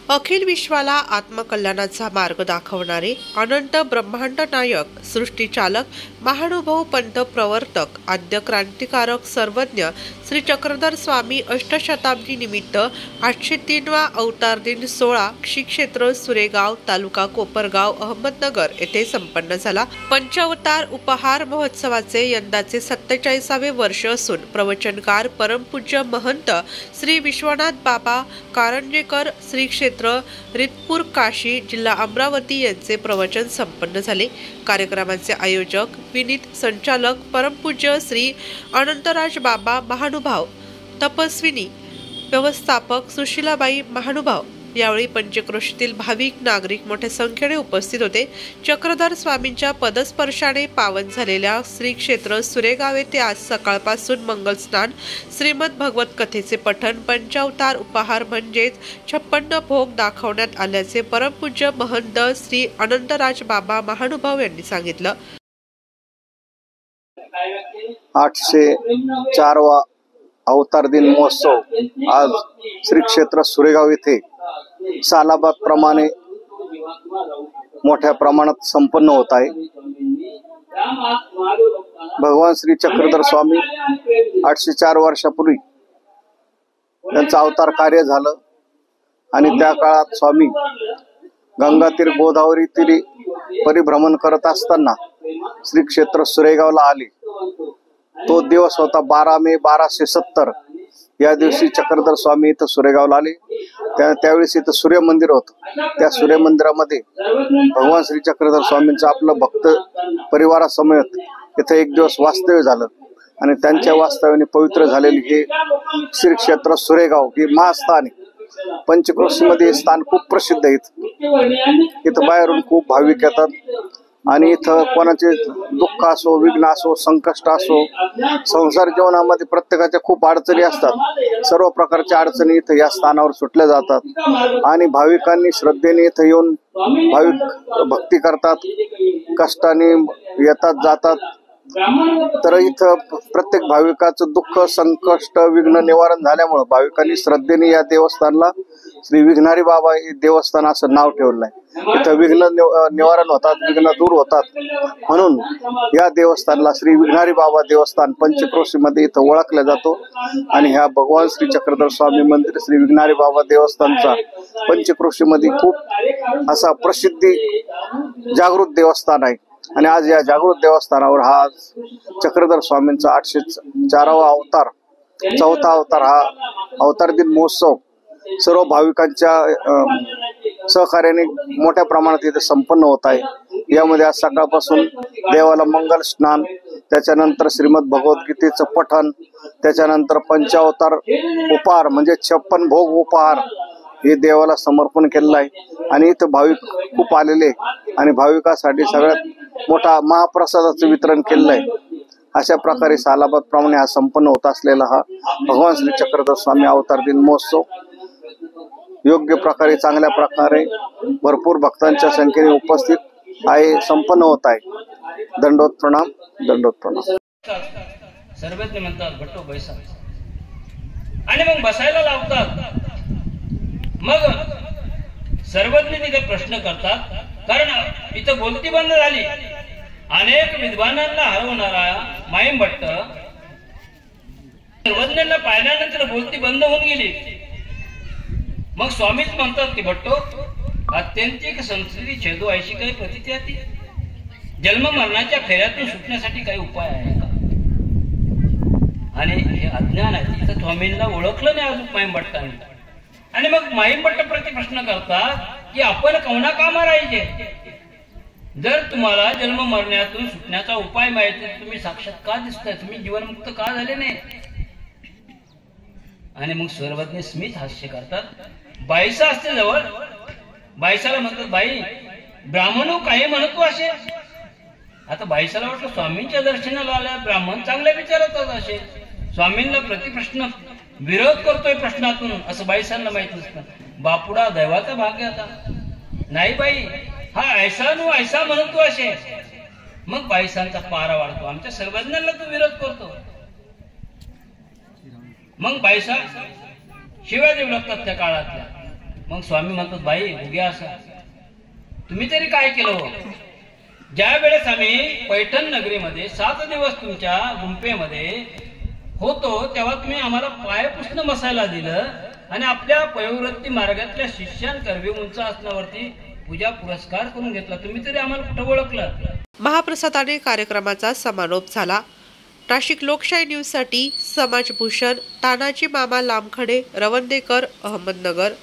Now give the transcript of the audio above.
अखिल विश्वाला आत्मकल्याणाचा मार्ग दाखवणारे अनंत ब्रह्मांड नायक, सृष्टीचालक, महानुभव, पंथ प्रवर्तक, आद्य क्रांतिकारक, सर्वज्ञ श्री चक्रधर स्वामी अष्टशताब्दी निमित्त 803वा अवतार दिन 16 श्री क्षेत्र सुरेगाव, तालुका कोपरगाव, अहमदनगर येथे संपन्न झाला। पंचावतार उपहार महोत्सवाचे यंदाचे 47वे वर्ष असून प्रवचनकार परमपूज्य महंत श्री विश्वनाथ बाबा कारंजेकर, श्री क्षेत्र रितपूर, काशी, जिल्हा अमरावती यांचे प्रवचन संपन्न झाले। कार्यक्रमाचे आयोजक विनीत, संचालक परमपूज्य श्री अनंतराज बाबा महानुभाव, तपस्विनी व्यवस्थापक सुशीलाबाई महानुभाव। यावेळी पंचक्रोशीतील भाविक नागरिक मोठ्या संख्येने उपस्थित होते। चक्रधर स्वामींच्या पदस्पर्शाने पावन झालेल्या श्री क्षेत्र सुरेगाव येथे आज सकाळपासून मंगल स्नान, श्रीमद भगवत कथेचे पठण, पंचावतार उपहार म्हणजेच 56 भोग दाखवण्यात आल्याचे परमपूज्य महंत श्री अनंतराज बाबा महानुभाव यांनी सांगितलं। 804वा अवतार दिन महोत्सव आज श्री क्षेत्र सुरेगाव येथे सालाबाद प्रमाणे मोठ्या प्रमाणात संपन्न होत आहे। भगवान श्री चक्रधर स्वामी 804 वर्षापूर्वी त्यांचं अवतार कार्य झालं आणि त्या काळात स्वामी गंगा तीर, गोदावरी तीरी परिभ्रमण करत असताना श्री क्षेत्र सुरेगावला आले। तो दिवस होता 12 मे 1270। या दिवशी चक्रधर स्वामी इथं सुरेगावला आले। त्यावेळेस इथं सूर्य मंदिर होतं। त्या सूर्य मंदिरामध्ये भगवान श्री चक्रधर स्वामींचं आपलं भक्त परिवारासमेत इथं एक दिवस वास्तव्य झालं आणि त्यांच्या वास्तव्याने पवित्र झालेली हे श्री क्षेत्र सुरेगाव हे महास्थान आहे। पंचक्रोशीमध्ये हे स्थान खूप प्रसिद्ध आहे। इथं बाहेरून खूप भाविक येतात आणि इथं कोणाचे दुःख असो, विघ्न असो, संकष्ट असो, संसार जीवनामध्ये प्रत्येकाच्या खूप अडचणी असतात। सर्व प्रकारच्या अडचणी इथं या स्थानावर सुटल्या जातात आणि भाविकांनी श्रद्धेने इथं येऊन भाविक भक्ती करतात, कष्टाने येतात जातात। तर इथं प्रत्येक भाविकाचं दुःख, संकष्ट, विघ्न निवारण झाल्यामुळे भाविकांनी श्रद्धेने या देवस्थानला श्री विघ्नारी बाबा हे देवस्थान असं नाव ठेवलं आहे। इथं विघ्न निवारण होतात, विघ्न दूर होतात म्हणून या देवस्थानला श्री विघ्नारी बाबा देवस्थान पंचक्रोशीमध्ये इथं ओळखला जातो आणि ह्या भगवान श्री चक्रधर स्वामी मंदिर श्री विघ्नारी बाबा देवस्थानचा पंचक्रोशीमध्ये खूप असा प्रसिद्धी जागृत देवस्थान आहे। आणि आज या जागृत देवस्थानावर हा चक्रधर स्वामींचा 804वा अवतार, 4था अवतार हा अवतार दिन महोत्सव सर्व भाविकांच्या सहकार्याने मोठ्या प्रमाणात इथे संपन्न होत आहे। यामध्ये आज सकाळपासून देवाला मंगल स्नान, त्याच्यानंतर श्रीमद भगवद्गीतेचं पठण, त्याच्यानंतर पंचावतार उपहार म्हणजे 56 भोग उपहार हे देवाला समर्पण केलेलं आहे आणि इथं भाविक खूप आलेले आणि भाविकांसाठी सगळ्यात मोठा महाप्रसादाचं वितरण केलेलं आहे। अशा प्रकारे सालाबाद प्रमाणे हा संपन्न होत असलेला हा भगवान श्री चक्रधर स्वामी अवतार दिन महोत्सव योग्य प्रकारे, चांगल्या प्रकारे भरपूर भक्तांच्या संख्येने उपस्थित आहे, संपन्न होत आहे। दंडोत प्रणाम, दंडोत प्रणाम। सर्वज्ञ म्हणतात भट्टो बैसा आणि मग बसायला लावतात। मग सर्वज्ञ तिथे प्रश्न करतात, कारण इथं बोलती बंद झाली। अनेक विद्वानांना हरवणारा माईम भट्ट सर्वज्ञांना पाहिल्यानंतर बोलती बंद होऊन गेली। मग स्वामीच म्हणतात की भट्टो, अत्यंतिक संस्कृती छेदो ऐशी काही प्रतीती आती, जन्म मरणाच्या फेऱ्यातून सुटण्यासाठी काही उपाय आहे का? आणि हे अज्ञान आहे, इथं स्वामींना ओळखलं नाही अजून माईम भट्टांनी। आणि मग माईम भट्ट प्रति प्रश्न करतात की आपण कोणा कामा राहायचे? जर तुम्हाला जन्म मरण्यातून सुटण्याचा उपाय माहिती, तुम्ही साक्षात का दिसताय? तुम्ही जीवनमुक्त का झाले नाही? आणि मग सर्वज्ञ स्मित हास्य करतात। बाईसा असते जवळ, बाईसाला म्हणतात, बाई ब्राह्मण काही म्हणतो असे। आता बाईसाला वाटलं स्वामींच्या दर्शनाला आल्या ब्राह्मण चांगल्या विचारतात असे, स्वामींना प्रतिप्रश्न विरोध करतोय प्रश्नातून असं बाईसांना माहित नसतं। बापुडा दैवाचा भाग्य आता नाही बाई, हा ऐसा नो ऐसा म्हणतो असे। मग बाईसांचा पारा वाढतो, आमच्या सर्वज्ञांना तू विरोध करतो। मग बाईसा शिव्या देऊ लागतात त्या काळातल्या। मग स्वामी म्हणतात, बाई उग्या असा तुम्ही तरी काय केलं हो? ज्या वेळेस आम्ही पैठण नगरीमध्ये 7 दिवस तुमच्या गुंफेमध्ये होतो तेव्हा तुम्ही आम्हाला पाय पुसणं बसायला दिलं आणि आपल्या पयोवृत्ती मार्गातल्या शिष्यांकरवी उंच आसनावरती पूजा पुरस्कार करून घेतला. तुम्ही तरी आम्हाला कुठं ओळखलं? महाप्रसादाने कार्यक्रमाचा समारोप झाला. नाशिक लोकशाही न्यूजसाठी समाजभूषण, तानाजी मामा लामखडे, रवंदेकर, अहमदनगर.